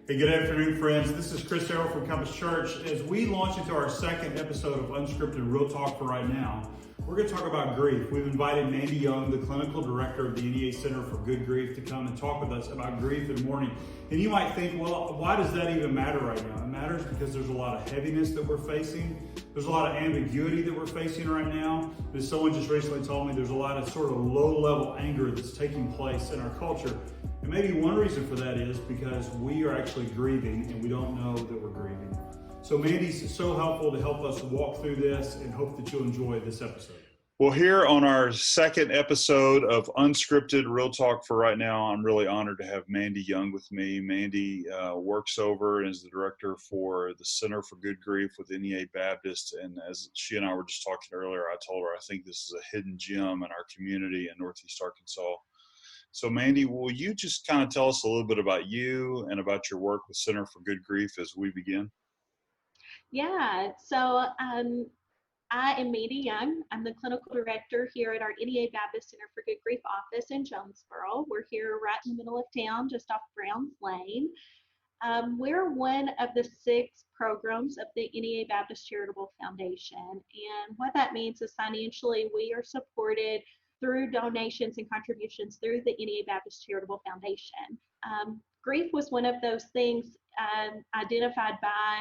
Hey, good afternoon, friends. This is Chris Errol from Compass Church. As we launch into our second episode of Unscripted Real Talk for Right Now, we're going to talk about grief. We've invited Mandy Young, the clinical director of the NEA Center for Good Grief, to come and talk with us about grief and mourning. And you might think, well, why does that even matter right now? It matters because there's a lot of heaviness that we're facing. There's a lot of ambiguity that we're facing right now. As someone just recently told me, there's a lot of sort of low-level anger that's taking place in our culture. And maybe one reason for that is because we are actually grieving and we don't know that we're grieving. So Mandy's so helpful to help us walk through this, and hope that you'll enjoy this episode. Well, here on our second episode of Unscripted Real Talk for Right Now, I'm really honored to have Mandy Young with me. Mandy works over and is the director for the Center for Good Grief with NEA Baptist. And as she and I were just talking earlier, I told her I think this is a hidden gem in our community in Northeast Arkansas. So Mandy, will you just kind of tell us a little bit about you and about your work with Center for Good Grief as we begin? Yeah, so I am Mandy Young. I'm the clinical director here at our NEA Baptist Center for Good Grief office in Jonesboro. We're here right in the middle of town, just off Browns Lane. We're one of the 6 programs of the NEA Baptist Charitable Foundation. And what that means is financially we are supported through donations and contributions through the NEA Baptist Charitable Foundation. Grief was one of those things identified by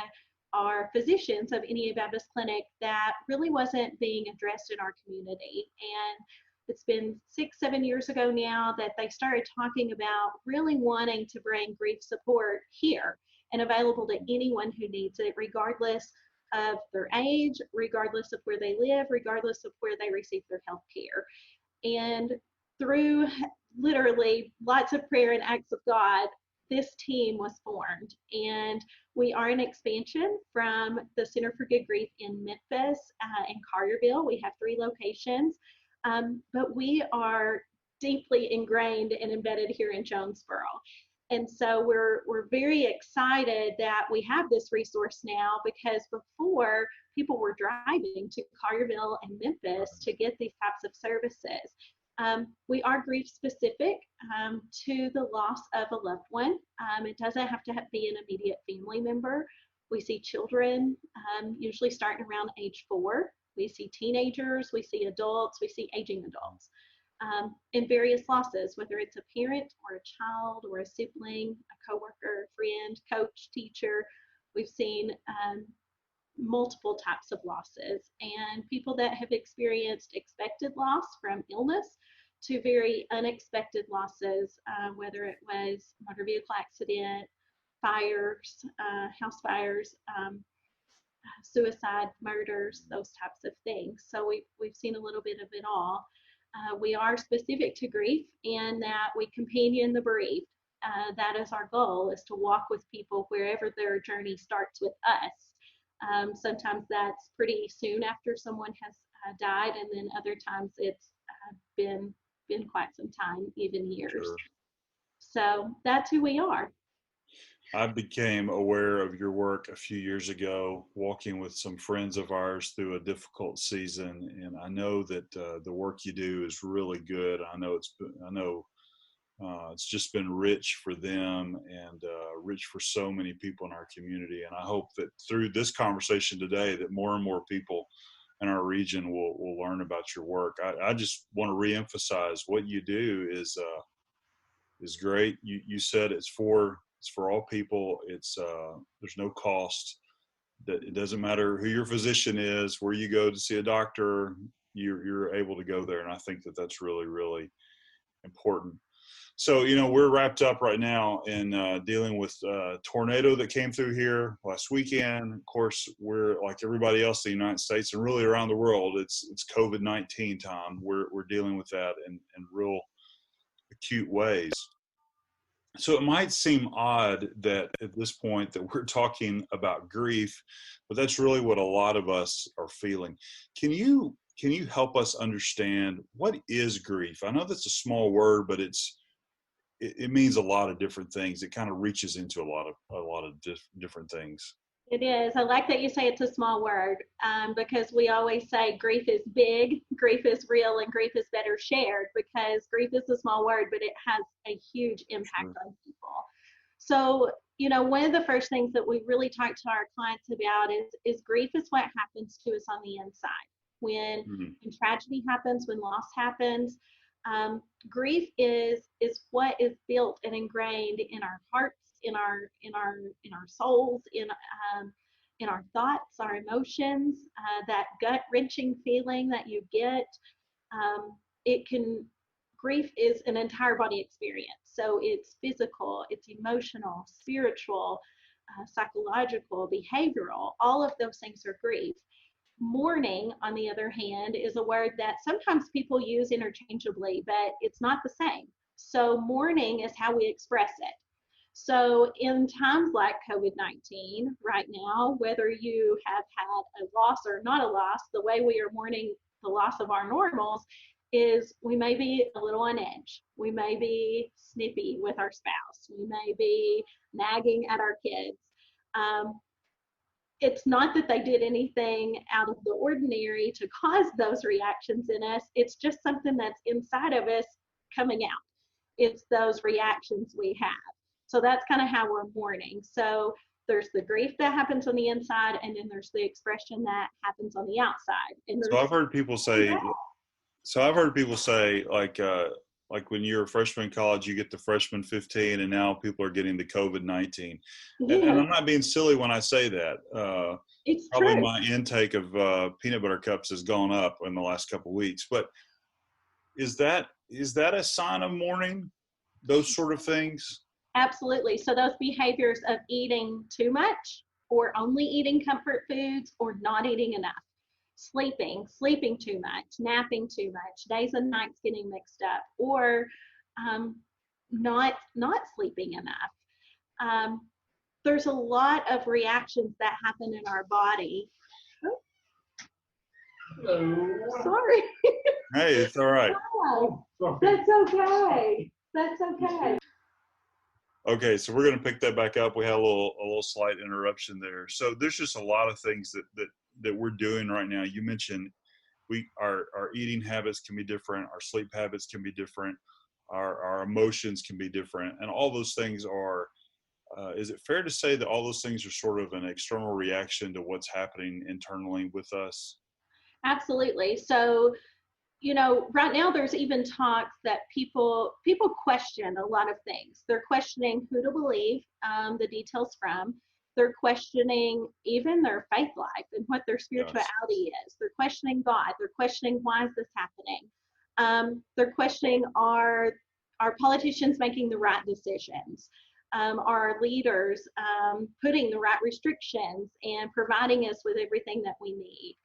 our physicians of NEA Baptist Clinic that really wasn't being addressed in our community. And it's been 6-7 years ago now that they started talking about really wanting to bring grief support here and available to anyone who needs it, regardless of their age, regardless of where they live, regardless of where they receive their health care. And through literally lots of prayer and acts of God, this team was formed. And we are an expansion from the Center for Good Grief in Memphis and Collierville. We have 3 locations, but we are deeply ingrained and embedded here in Jonesboro. And so we're very excited that we have this resource now, because before people were driving to Collierville and Memphis to get these types of services. We are grief specific to the loss of a loved one. It doesn't have to be an immediate family member. We see children usually starting around age 4. We see teenagers, we see adults, we see aging adults. In various losses, whether it's a parent or a child or a sibling, a coworker, friend, coach, teacher. We've seen multiple types of losses, and people that have experienced expected loss from illness to very unexpected losses, whether it was motor vehicle accident, fires, house fires, suicide, murders, those types of things. So we've seen a little bit of it all. We are specific to grief in that we companion the bereaved. That is our goal, is to walk with people wherever their journey starts with us. Sometimes that's pretty soon after someone has died, and then other times it's been quite some time, even years. Sure. So that's who we are. I became aware of your work a few years ago, walking with some friends of ours through a difficult season, and I know that the work you do is really good. I know it's just been rich for them and rich for so many people in our community. And I hope that through this conversation today, that more and more people in our region will learn about your work. I just want to reemphasize what you do is great. You said it's for all people. It's there's no cost. That it doesn't matter who your physician is, where you go to see a doctor, you're able to go there. And I think that that's really, really important. So, we're wrapped up right now in dealing with a tornado that came through here last weekend. Of course, we're like everybody else in the United States and really around the world. It's COVID-19 time. We're dealing with that in real acute ways. So it might seem odd that at this point that we're talking about grief, but that's really what a lot of us are feeling. Can you help us understand what is grief? I know that's a small word, but it means a lot of different things. It kind of reaches into a lot of different things. It is. I like that you say it's a small word, because we always say grief is big, grief is real, and grief is better shared, because grief is a small word, but it has a huge impact on people. So, one of the first things that we really talk to our clients about is grief is what happens to us on the inside. When, Mhm. when tragedy happens, when loss happens, grief is what is built and ingrained in our hearts, in our souls, in our thoughts, our emotions, that gut wrenching feeling that you get. It can Grief is an entire body experience. So it's physical, it's emotional, spiritual, psychological, behavioral. All of those things are grief. Mourning, on the other hand, is a word that sometimes people use interchangeably, but it's not the same. So mourning is how we express it. So in times like COVID-19 right now, whether you have had a loss or not a loss, the way we are mourning the loss of our normals is we may be a little on edge. We may be snippy with our spouse. We may be nagging at our kids. Um, it's not that they did anything out of the ordinary to cause those reactions in us. It's just something that's inside of us coming out. It's those reactions we have. So that's kind of how we're mourning. So there's the grief that happens on the inside, and then there's the expression that happens on the outside. And So there's I've heard people say, like when you're a freshman in college, you get the freshman 15, and now people are getting the COVID-19. And yeah, I'm not being silly when I say that. it's Probably true. my intake of peanut butter cups has gone up in the last couple of weeks. But is that a sign of mourning? Those sort of things? Absolutely. So those behaviors of eating too much, or only eating comfort foods, or not eating enough, sleeping too much, napping too much, days and nights getting mixed up, or not sleeping enough. There's a lot of reactions that happen in our body. Oh, sorry. Hey, it's all right. That's okay. That's okay. Okay, so we're going to pick that back up. We had a little slight interruption there. So there's just a lot of things that we're doing right now. You mentioned our eating habits can be different, our sleep habits can be different, our emotions can be different, and all those things are. Is it fair to say that all those things are sort of an external reaction to what's happening internally with us? Absolutely. So, right now there's even talks that people question a lot of things. They're questioning who to believe the details from. They're questioning even their faith life and what their Yes. spirituality is. They're questioning God. They're questioning why is this happening. They're questioning are politicians making the right decisions? Are leaders putting the right restrictions and providing us with everything that we need?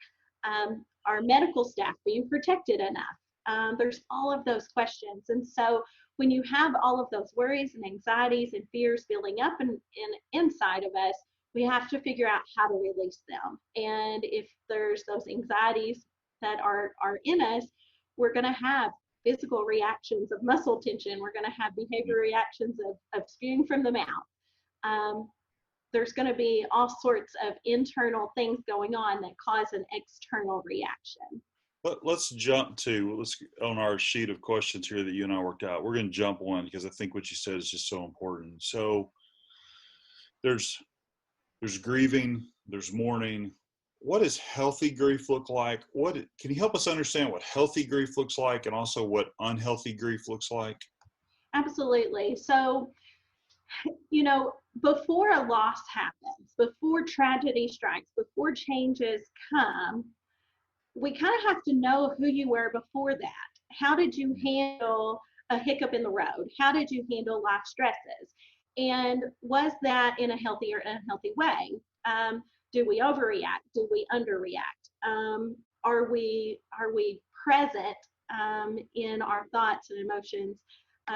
Our medical staff being protected enough? There's all of those questions. And so when you have all of those worries and anxieties and fears building up in inside of us, we have to figure out how to release them. And if there's those anxieties that are in us, we're going to have physical reactions of muscle tension. We're going to have behavior reactions of spewing from the mouth. Um, there's going to be all sorts of internal things going on that cause an external reaction. Let's on our sheet of questions here that you and I worked out. We're going to jump one because I think what you said is just so important. So there's grieving, there's mourning. What does healthy grief look like? What can you help us understand what healthy grief looks like, and also what unhealthy grief looks like? Absolutely. So, before a loss happens, before tragedy strikes, before changes come, we kind of have to know who you were before that. How did you handle a hiccup in the road? How did you handle life stresses? And was that in a healthy or unhealthy way? Do we overreact? Do we underreact? Are we present in our thoughts and emotions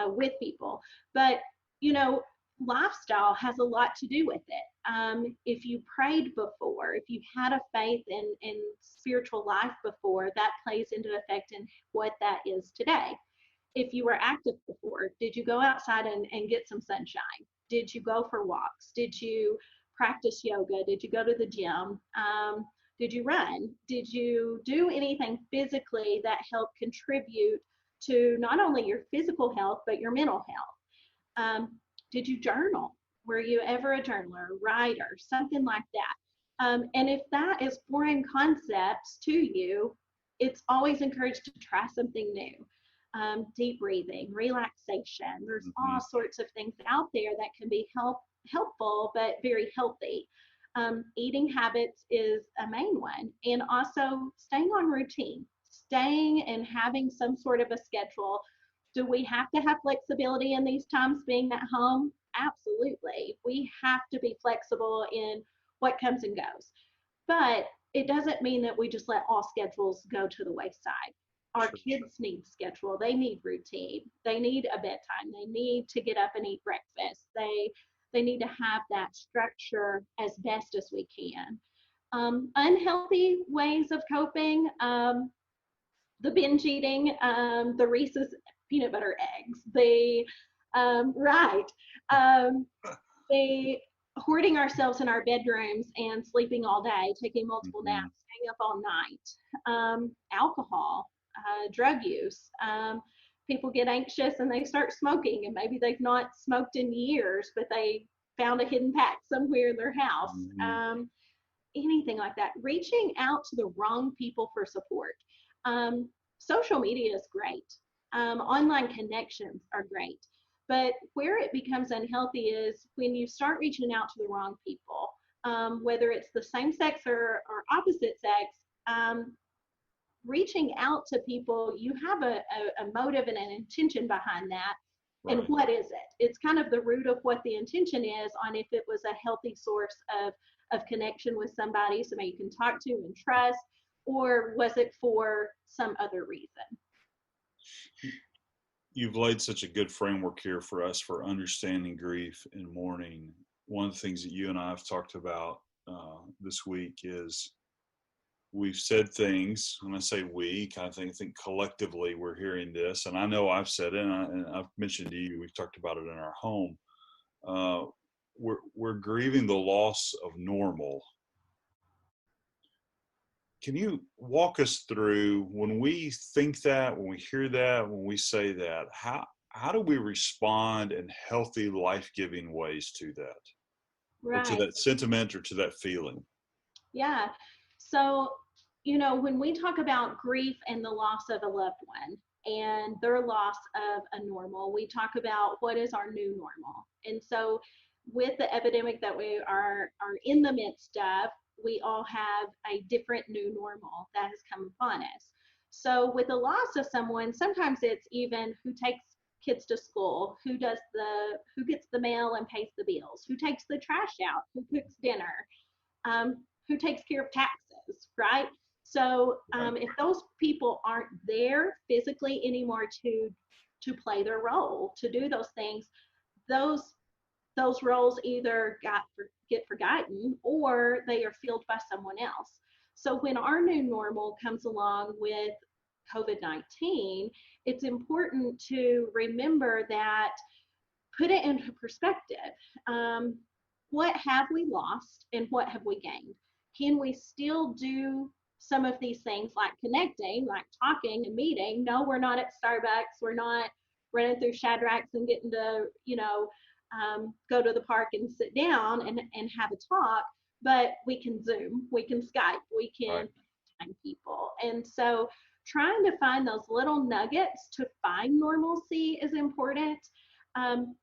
with people? But you know, lifestyle has a lot to do with it. If you prayed before, if you've had a faith in spiritual life before, that plays into effect in what that is today. If you were active before, did you go outside and get some sunshine? Did you go for walks? Did you practice yoga? Did you go to the gym? Did you run? Did you do anything physically that helped contribute to not only your physical health, but your mental health? Did you journal? Were you ever a journaler, writer, something like that? And if that is foreign concepts to you, it's always encouraged to try something new. Deep breathing, relaxation. There's all Mhm. sorts of things out there that can be helpful, but very healthy. Eating habits is a main one, and also staying on routine, staying and having some sort of a schedule. Do we have to have flexibility in these times being at home? Absolutely. We have to be flexible in what comes and goes. But it doesn't mean that we just let all schedules go to the wayside. Our Sure. kids need schedule. They need routine. They need a bedtime. They need to get up and eat breakfast. They need to have that structure as best as we can. Unhealthy ways of coping, the binge eating, the Reese's peanut butter eggs, right, um, the hoarding ourselves in our bedrooms and sleeping all day, taking multiple Mhm. naps, staying up all night, alcohol, drug use. People get anxious and they start smoking, and maybe they've not smoked in years, but they found a hidden pack somewhere in their house. Mhm. Anything like that. Reaching out to the wrong people for support. Um, Social media is great. Online connections are great. But where it becomes unhealthy is when you start reaching out to the wrong people, whether it's the same sex or opposite sex. Reaching out to people, you have a motive and an intention behind that. And Right. what is it? It's kind of the root of what the intention is on if it was a healthy source of connection with somebody, somebody you can talk to and trust, or was it for some other reason? You've laid such a good framework here for us for understanding grief and mourning. One of the things that you and I have talked about this week is we've said things. When I say we, I think collectively we're hearing this, and I know I've said it, and I've mentioned to you. We've talked about it in our home. Uh, we're grieving the loss of normal. Can you walk us through when we think that, when we hear that, when we say that, how do we respond in healthy, life-giving ways to that, or to Right. that sentiment, or to that feeling? Yeah. So, when we talk about grief and the loss of a loved one and their loss of a normal, we talk about what is our new normal. And so, with the epidemic that we are in the midst of, we all have a different new normal that has come upon us. So, with the loss of someone, sometimes it's even who takes kids to school, who gets the mail and pays the bills, who takes the trash out, who cooks dinner, who takes care of taxes, right? So Right. if those people aren't there physically anymore to play their role, to do those things, those those roles either get forgotten or they are filled by someone else. So when our new normal comes along with COVID-19, it's important to remember that, put it into perspective. Um, what have we lost and what have we gained? Can we still do some of these things like connecting, like talking and meeting? No, we're not at Starbucks. We're not running through Shadrack's and getting to, go to the park and sit down and have a talk, but we can Zoom, we can Skype, we Right. can FaceTime people. And so trying to find those little nuggets to find normalcy is important. Um,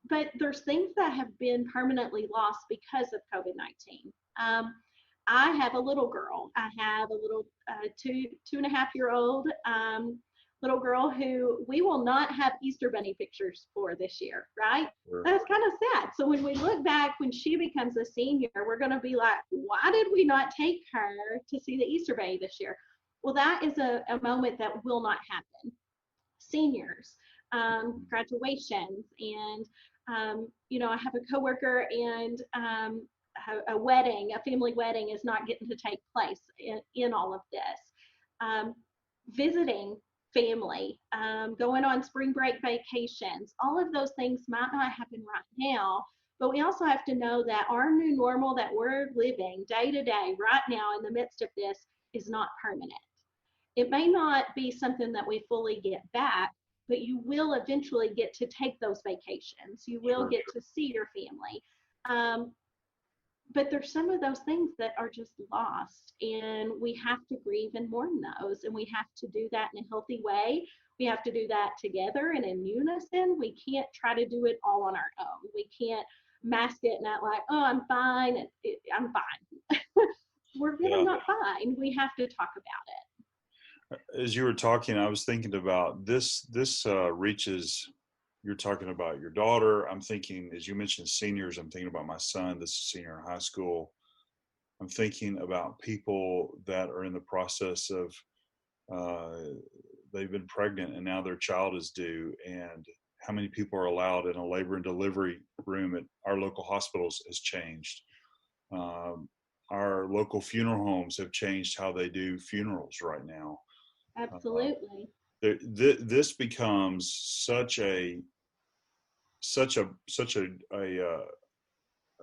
but there's things that have been permanently lost because of COVID-19. I have a little girl. I have a little 2.5 year old little girl who we will not have Easter Bunny pictures for this year, right? Sure. That's kind of sad. So when we look back, when she becomes a senior, we're going to be like, why did we not take her to see the Easter Bunny this year? Well, that is a moment that will not happen. Seniors, graduations, and I have a coworker, and a wedding, a family wedding, is not getting to take place in all of this. Um, Visiting family, going on spring break vacations, all of those things might not happen right now. But we also have to know that our new normal that we're living day to day right now in the midst of this is not permanent. It may not be something that we fully get back, but you will eventually get to take those vacations. You will Sure, get sure. to see your family. But there's some of those things that are just lost, and we have to grieve and mourn those, and we have to do that in a healthy way. We have to do that together and in unison. We can't try to do it all on our own. We can't mask it and act like, oh, I'm fine, I'm fine. We're really Yeah. not fine. We have to talk about it. As you were talking, I was thinking about this reaches, you're talking about your daughter. I'm thinking, as you mentioned seniors, I'm thinking about my son. This is senior in high school. I'm thinking about people that are in the process of, they've been pregnant and now their child is due, and how many people are allowed in a labor and delivery room at our local hospitals has changed. Um, our local funeral homes have changed how they do funerals right now. Uh, Absolutely. this becomes such a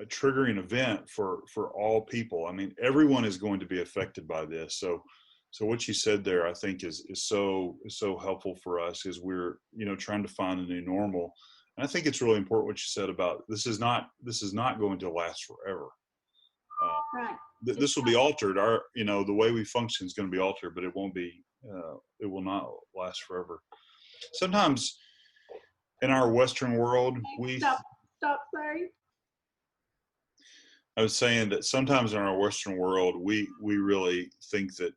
triggering event for all people. I mean, everyone is going to be affected by this. So what you said there, I think is so helpful for us as we're, trying to find a new normal. And I think it's really important what you said about this is not going to last forever. Uh, Right. this will be altered. The way we function is going to be altered, but it won't be. It will not last forever. Sometimes in our Western world, Stop, sorry. I was saying that sometimes in our Western world, we really think that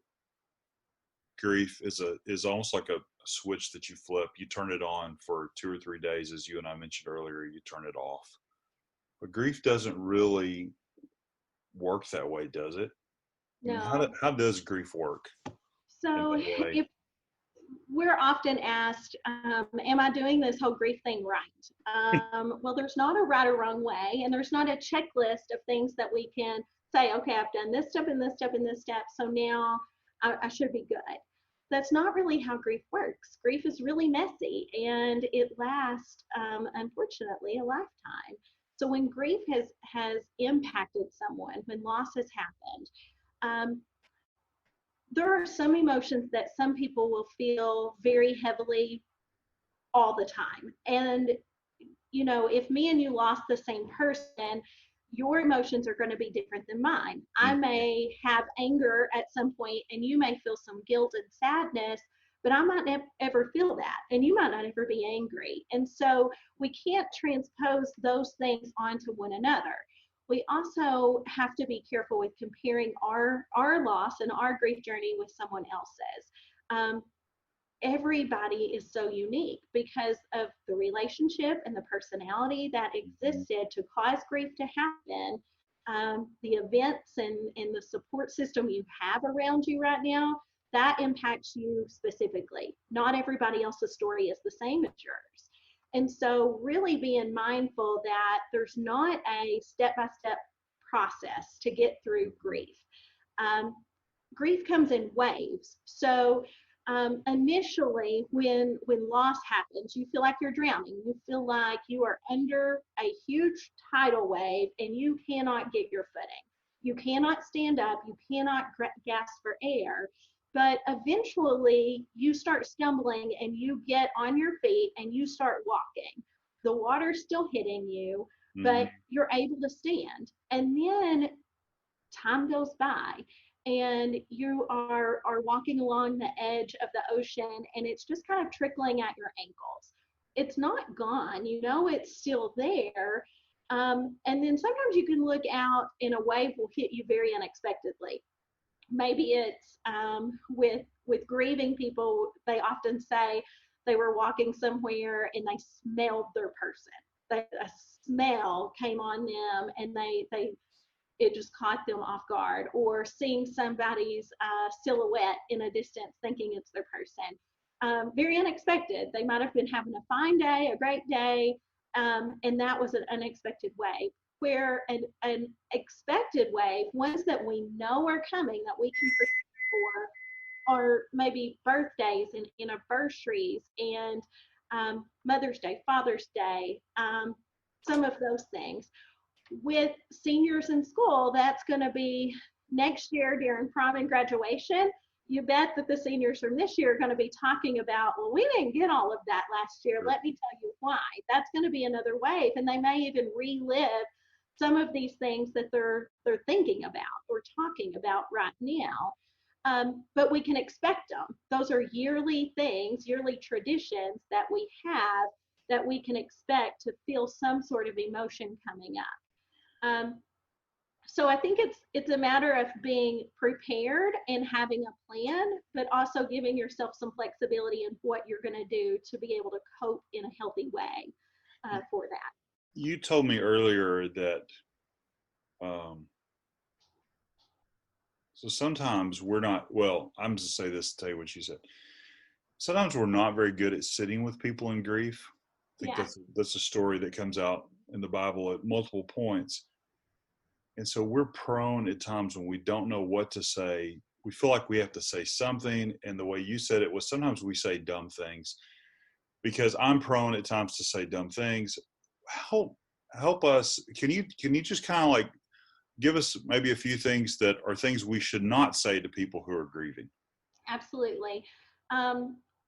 grief is almost like a switch that you flip. You turn it on for 2 or 3 days, as you and I mentioned earlier. You turn it off. But grief doesn't really work that way, does it? I mean, No. how does grief work in So that way? if we're often asked, am I doing this whole grief thing right? Well, there's not a right or wrong way, and there's not a checklist of things that we can say, okay, I've done this step and this step and this step, so now I should be good. That's not really how grief works. Grief is really messy, and it lasts, unfortunately, a lifetime. So when grief has impacted someone, when loss has happened, um, there are some emotions that some people will feel very heavily all the time. And, if me and you lost the same person, your emotions are going to be different than mine. I Mhm. may have anger at some point, and you may feel some guilt and sadness, but I might never ever feel that, and you might not ever be angry. And so we can't transpose those things onto one another. We also have to be careful with comparing our loss and our grief journey with someone else's. Um, Everybody is so unique because of the relationship and the personality that Mhm. existed to cause grief to happen. The events and the support system you have around you right now, that impacts you specifically. Not everybody else's story is the same as yours. And so, really being mindful that there's not a step by step process to get through grief. Um, Grief comes in waves. So, initially, when loss happens, you feel like you're drowning. You feel like you are under a huge tidal wave and you cannot get your footing. You cannot stand up. You cannot gasp for air. But eventually, you start stumbling and you get on your feet and you start walking. The water's still hitting you, but Mhm. you're able to stand. And then time goes by and you are walking along the edge of the ocean and it's just kind of trickling at your ankles. It's not gone, it's still there. And then sometimes you can look out and a wave will hit you very unexpectedly. Maybe it's with grieving people, they often say they were walking somewhere and they smelled their person. A smell came on them and they it just caught them off guard, or seeing somebody's silhouette in a distance thinking it's their person. Very unexpected. They might have been having a fine day, a great day, and that was an unexpected wave. Where an expected wave, ones that we know are coming, that we can prepare for, are maybe birthdays and anniversaries and Mother's Day, Father's Day, some of those things. With seniors in school, that's going to be next year during prom and graduation. you bet that the seniors from this year are going to be talking about, well, we didn't get all of that last year. Sure. Let me tell you why. That's going to be another wave. And they may even relive some of these things that they're thinking about or talking about right now. But we can expect them. Those are yearly things, yearly traditions that we have that we can expect to feel some sort of emotion coming up. So I think it's a matter of being prepared and having a plan, but also giving yourself some flexibility in what you're going to do to be able to cope in a healthy way for that. You told me earlier that so sometimes we're not, well, I'm just say this to tell you what you said. Sometimes we're not very good at sitting with people in grief. I think Yeah. that's a story that comes out in the Bible at multiple points. And so we're prone at times when we don't know what to say. We feel like we have to say something. And the way you said it was sometimes we say dumb things, because I'm prone at times to say dumb things. Help us. Can you just kind of like give us maybe a few things that are things we should not say to people who are grieving? Absolutely.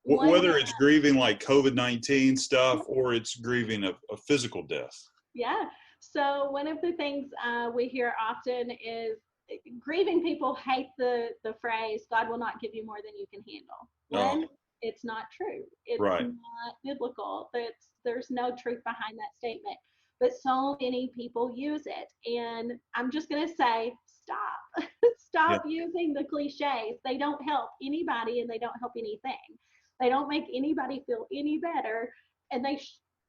Whether it's grieving like COVID-19 stuff or it's grieving a physical death. Yeah. So one of the things we hear often is grieving people hate the phrase, God will not give you more than you can handle. When it's not true. It's right. not biblical. There's no truth behind that statement. But so many people use it. And I'm just going to say, stop. Stop using the cliches. They don't help anybody and they don't help anything. They don't make anybody feel any better. And they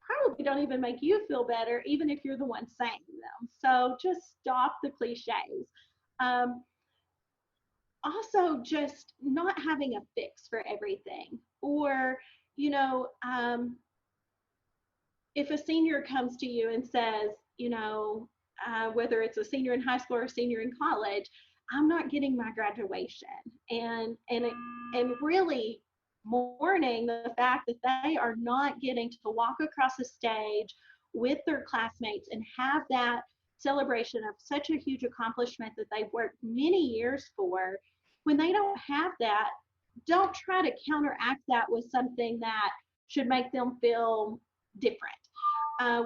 probably don't even make you feel better, even if you're the one saying them. So just stop the cliches. Also, just not having a fix for everything. Or, if a senior comes to you and says, whether it's a senior in high school or a senior in college, I'm not getting my graduation, and really mourning the fact that they are not getting to walk across the stage with their classmates and have that celebration of such a huge accomplishment that they've worked many years for. When they don't have that, don't try to counteract that with something that should make them feel different.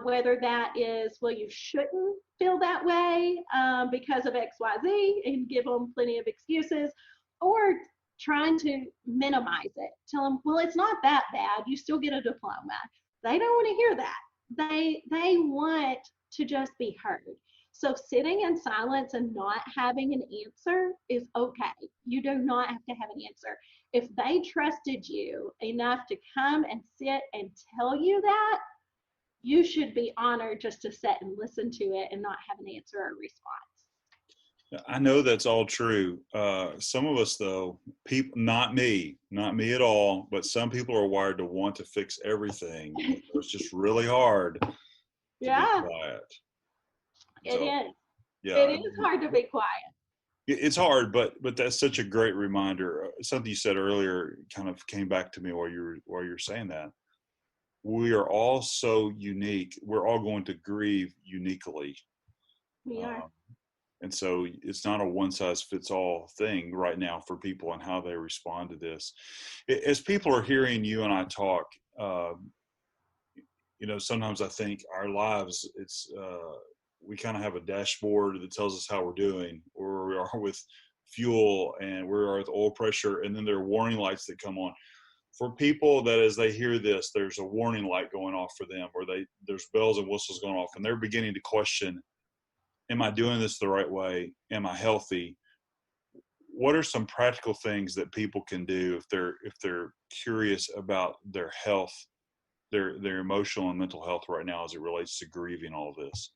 Whether that is, well, you shouldn't feel that way because of XYZ, and give them plenty of excuses, or trying to minimize it. Tell them, well, it's not that bad. You still get a diploma. They don't want to hear that. They want to just be heard. So sitting in silence and not having an answer is okay. You do not have to have an answer. If they trusted you enough to come and sit and tell you that, you should be honored just to sit and listen to it and not have an answer or a response. I know that's all true. Some of us, though, people, not me at all, but some people are wired to want to fix everything. It's just really hard to be quiet. It is. Yeah, it is hard to be quiet. It's hard, but that's such a great reminder. Something you said earlier kind of came back to me while you're saying that. We are all so unique. We're all going to grieve uniquely. We are. And so it's not a one-size-fits-all thing right now for people and how they respond to this. As people are hearing you and I talk, sometimes I think our lives, we kind of have a dashboard that tells us how we're doing, or we are with fuel and we are with oil pressure, and then there are warning lights that come on. For people that as they hear this, there's a warning light going off for them, or there's bells and whistles going off, and they're beginning to question, am I doing this the right way? Am I healthy? What are some practical things that people can do if they're curious about their health, their emotional and mental health right now as it relates to grieving all of this?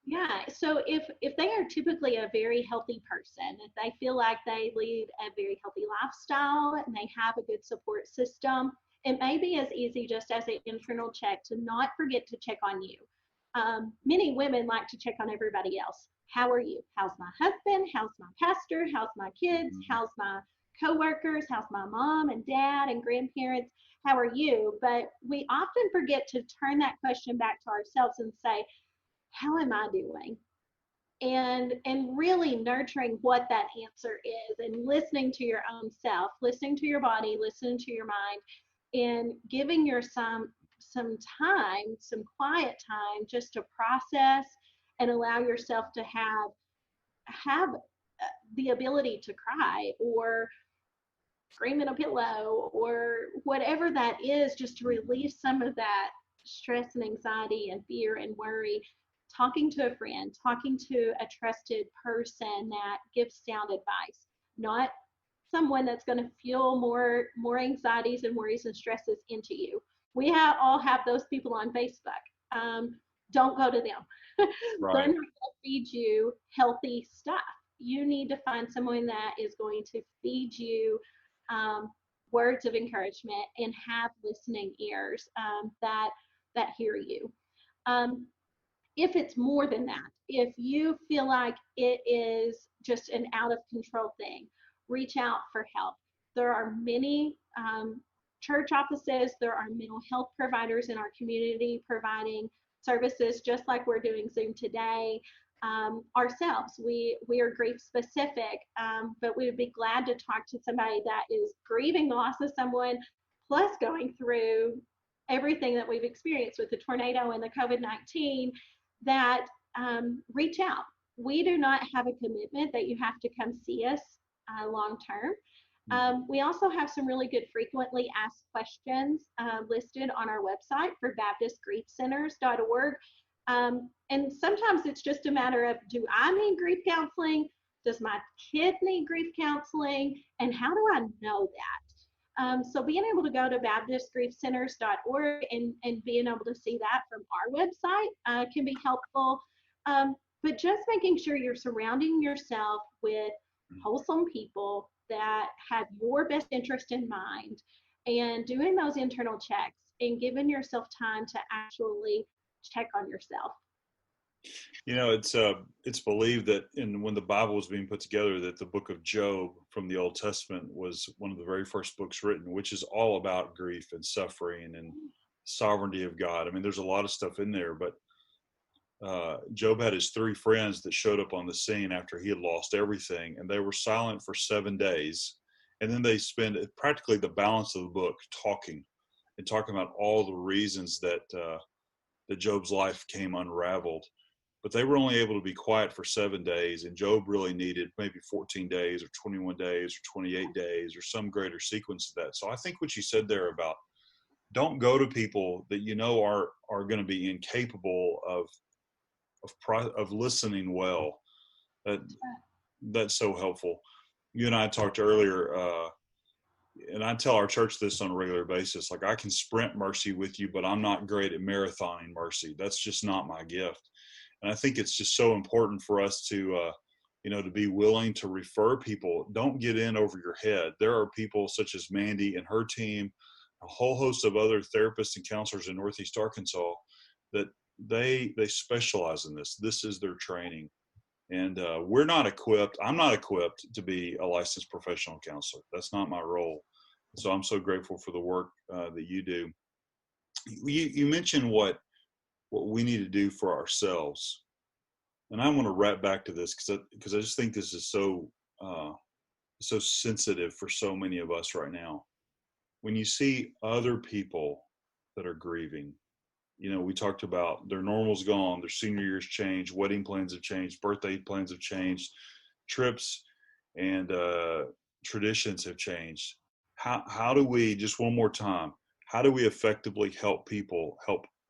Yeah, so if they are typically a very healthy person, if they feel like they lead a very healthy lifestyle and they have a good support system, it may be as easy just as an internal check to not forget to check on you. Many women like to check on everybody else. How are you? How's my husband? How's my pastor? How's my kids? How's my coworkers? How's my mom and dad and grandparents? How are you? But we often forget to turn that question back to ourselves and say, how am I doing? and really nurturing what that answer is, and listening to your own self, listening to your body, listening to your mind, and giving your some time, some quiet time, just to process and allow yourself to have the ability to cry or scream in a pillow or whatever that is, just to relieve some of that stress and anxiety and fear and worry. Talking to a friend, talking to a trusted person that gives sound advice, not someone that's going to fuel more anxieties and worries and stresses into you. All have those people on Facebook. Don't go to them. They're Right. not going to feed you healthy stuff. You need to find someone that is going to feed you words of encouragement and have listening ears that hear you. Um, if it's more than that, if you feel like it is just an out of control thing, reach out for help. There are many church offices, there are mental health providers in our community providing services just like we're doing Zoom today. Ourselves, we are grief specific, but we would be glad to talk to somebody that is grieving the loss of someone, plus going through everything that we've experienced with the tornado and the COVID-19, that reach out. We do not have a commitment that you have to come see us long term. We also have some really good frequently asked questions listed on our website for baptistgriefcenters.org. And sometimes it's just a matter of, do I need grief counseling? Does my kid need grief counseling? And how do I know that? So being able to go to baptistgriefcenters.org and being able to see that from our website can be helpful. But just making sure you're surrounding yourself with wholesome people that have your best interest in mind, and doing those internal checks and giving yourself time to actually check on yourself. You know, it's believed that when the Bible was being put together, that the book of Job from the Old Testament was one of the very first books written, which is all about grief and suffering and sovereignty of God. I mean, there's a lot of stuff in there, but Job had his three friends that showed up on the scene after he had lost everything, and they were silent for 7 days. And then they spend practically the balance of the book talking about all the reasons that Job's life came unraveled. But they were only able to be quiet for 7 days, and Job really needed maybe 14 days or 21 days or 28 days or some greater sequence of that. So I think what you said there about, don't go to people that you know are going to be incapable of listening well. That's so helpful. You and I talked earlier, and I tell our church this on a regular basis. Like, I can sprint mercy with you, but I'm not great at marathoning mercy. That's just not my gift. And I think it's just so important for us to, to be willing to refer people. Don't get in over your head. There are people such as Mandy and her team, a whole host of other therapists and counselors in Northeast Arkansas that they specialize in this. This is their training. And we're not equipped. I'm not equipped to be a licensed professional counselor. That's not my role. So I'm so grateful for the work that you do. You mentioned what we need to do for ourselves. And I want to wrap back to this because I just think this is so sensitive for so many of us right now. When you see other people that are grieving, we talked about their normal's gone, their senior year's changed, wedding plans have changed, birthday plans have changed, trips and traditions have changed. How do we, just one more time, how do we effectively help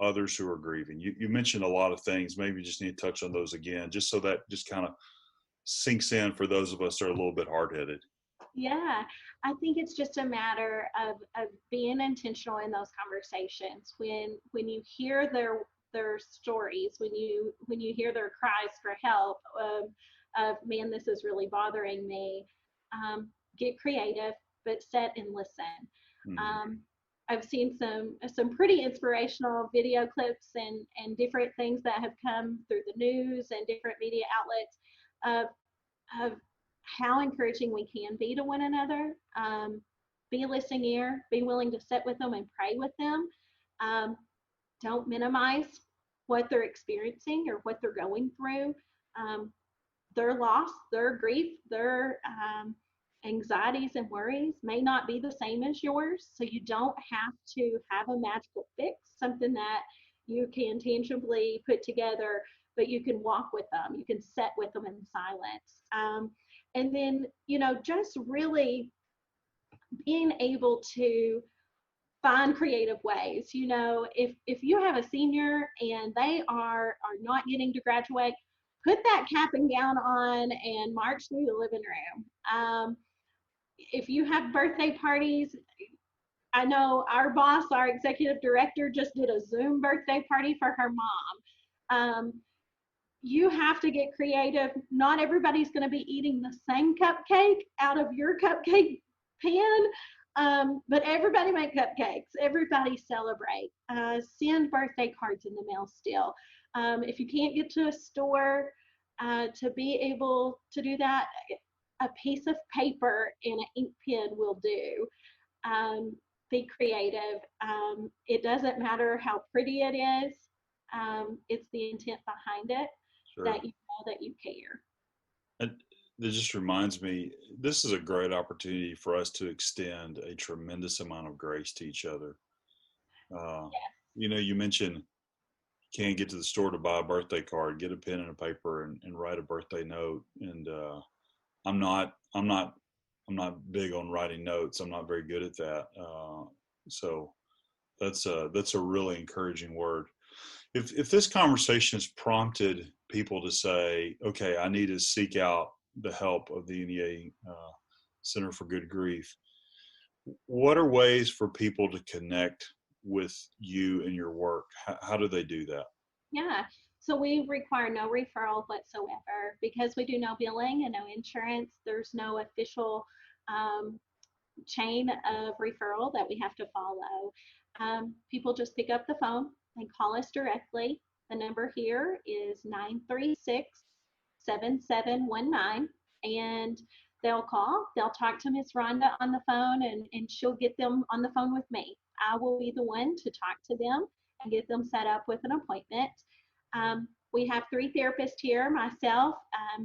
others who are grieving? You mentioned a lot of things. Maybe you just need to touch on those again, just so that just kind of sinks in for those of us that are a little bit hard-headed. Yeah, I think it's just a matter of being intentional in those conversations. When you hear their stories, when you hear their cries for help of man, this is really bothering me, get creative, but sit and listen. Mm-hmm. I've seen some pretty inspirational video clips and different things that have come through the news and different media outlets of how encouraging we can be to one another. Be a listening ear, be willing to sit with them and pray with them. Don't minimize what they're experiencing or what they're going through. their loss, their grief, their anxieties and worries may not be the same as yours. So you don't have to have a magical fix, something that you can tangibly put together, but you can walk with them. You can sit with them in silence. And then, just really being able to find creative ways. If you have a senior and they are not getting to graduate, put that cap and gown on and march through the living room. If you have birthday parties, I know our boss, our executive director, just did a Zoom birthday party for her mom. You have to get creative. Not everybody's going to be eating the same cupcake out of your cupcake pan, but everybody make cupcakes. Everybody celebrate. Send birthday cards in the mail still. If you can't get to a store to be able to do that, a piece of paper and an ink pen will do. Be creative. It doesn't matter how pretty it is. It's the intent behind it. Sure. That you know that you care. And it just reminds me, this is a great opportunity for us to extend a tremendous amount of grace to each other. Yes. You mentioned you can't get to the store to buy a birthday card, get a pen and a paper and write a birthday note. And I'm not big on writing notes. I'm not very good at that. So that's a really encouraging word. If this conversation has prompted people to say, okay, I need to seek out the help of the NEA Center for Good Grief, what are ways for people to connect with you and your work? How do they do that? Yeah, so we require no referral whatsoever because we do no billing and no insurance. There's no official chain of referral that we have to follow. People just pick up the phone and call us directly. The number here is 936-7719, and they'll call. They'll talk to Miss Rhonda on the phone, and she'll get them on the phone with me. I will be the one to talk to them and get them set up with an appointment. We have 3 therapists here, myself,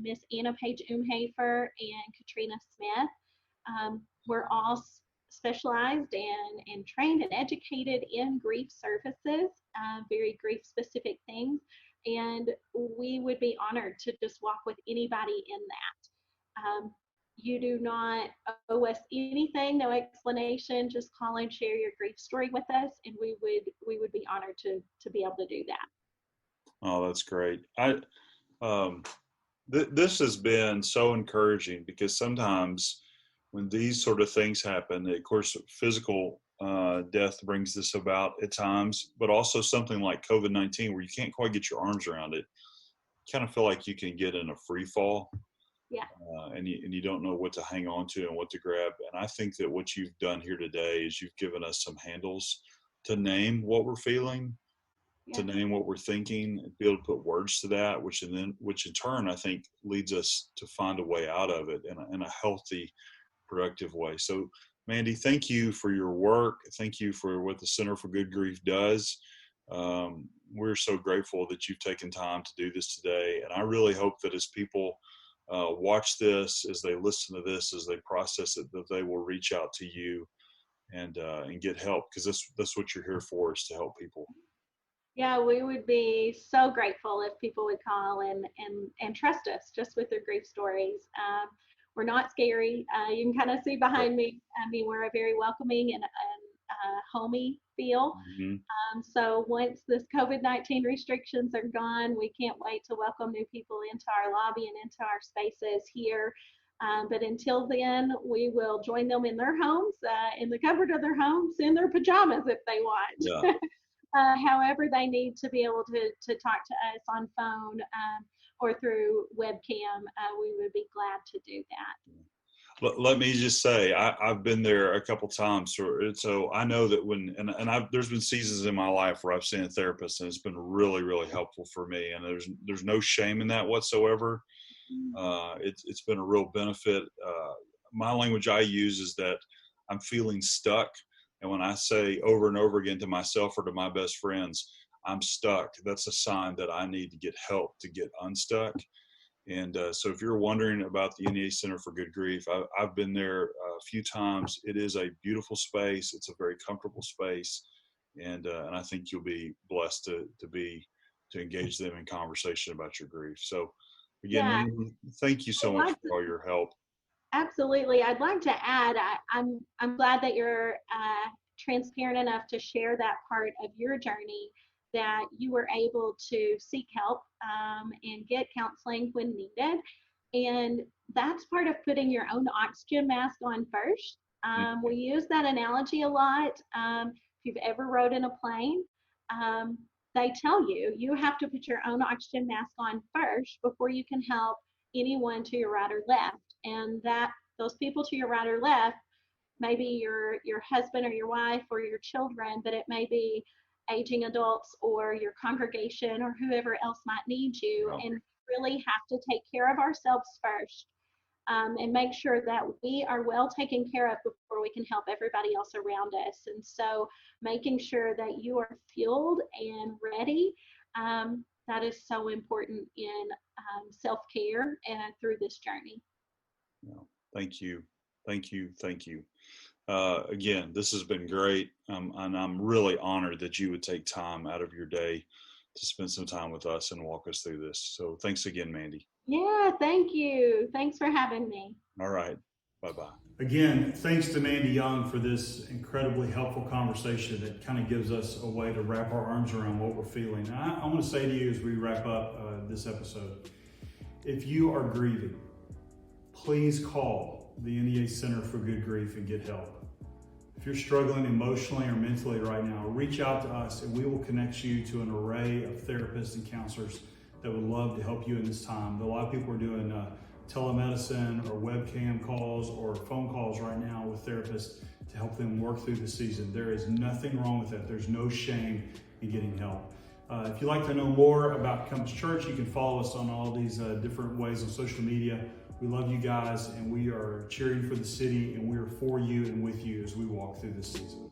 Miss Anna Page Umhafer, and Katrina Smith. We're all specialized and trained and educated in grief services, very grief specific things. And we would be honored to just walk with anybody in that. You do not owe us anything, no explanation, just call and share your grief story with us, and we would be honored to be able to do that. Oh, that's great. This has been so encouraging because sometimes when these sort of things happen, of course, physical death brings this about at times, but also something like COVID-19 where you can't quite get your arms around it. You kind of feel like you can get in a free fall. Yeah. And you don't know what to hang on to and what to grab. And I think that what you've done here today is you've given us some handles to name what we're feeling, to name what we're thinking, and be able to put words to that, which in turn I think leads us to find a way out of it in a healthy, productive way. So, Mandy, thank you for your work. Thank you for what the Center for Good Grief does. We're so grateful that you've taken time to do this today, and I really hope that as people watch this, as they listen to this, as they process it, that they will reach out to you and get help, because that's what you're here for, is to help people. Yeah, we would be so grateful if people would call and trust us just with their grief stories. We're not scary. You can kind of see behind me. I mean, we're a very welcoming and homey feel. Mm-hmm. So once this COVID-19 restrictions are gone, we can't wait to welcome new people into our lobby and into our spaces here. But until then, we will join them in their homes, in the comfort of their homes, in their pajamas if they want. Yeah. However they need to be able to talk to us on phone or through webcam, we would be glad to do that. Let me just say, I've been there a couple times, so I know that there's been seasons in my life where I've seen a therapist, and it's been really, really helpful for me, and there's no shame in that whatsoever. It's been a real benefit. My language I use is that I'm feeling stuck. And when I say over and over again to myself or to my best friends, I'm stuck, that's a sign that I need to get help to get unstuck. And so if you're wondering about the NEA Center for Good Grief, I've been there a few times. It is a beautiful space. It's a very comfortable space. And I think you'll be blessed to engage them in conversation about your grief. So again, Yeah, Mandy, thank you so I'd much like for all your help. absolutely. I'd like to add, I'm glad that you're transparent enough to share that part of your journey, that you were able to seek help and get counseling when needed. And that's part of putting your own oxygen mask on first. We use that analogy a lot. If you've ever rode in a plane, um, they tell you you have to put your own oxygen mask on first before you can help anyone to your right or left. And that those people to your right or left, maybe your husband or your wife or your children, but it may be aging adults or your congregation or whoever else might need you. Well, And really have to take care of ourselves first, and make sure that we are well taken care of before we can help everybody else around us. And so making sure that you are fueled and ready, that is so important in self-care and through this journey. well, thank you. Thank you. Thank you. Again, this has been great. And I'm really honored that you would take time out of your day to spend some time with us and walk us through this. So thanks again, Mandy. Yeah, thank you. Thanks for having me. All right. Bye-bye. Again, thanks to Mandy Young for this incredibly helpful conversation that kind of gives us a way to wrap our arms around what we're feeling. I want to say to you as we wrap up this episode, if you are grieving, please call the NEA Center for Good Grief and get help. If you're struggling emotionally or mentally right now, reach out to us and we will connect you to an array of therapists and counselors that would love to help you in this time. A lot of people are doing telemedicine or webcam calls or phone calls right now with therapists to help them work through the season. There is nothing wrong with that. There's no shame in getting help. If you'd like to know more about Compass Church, you can follow us on all these different ways on social media. We love you guys and we are cheering for the city and we are for you and with you as we walk through this season.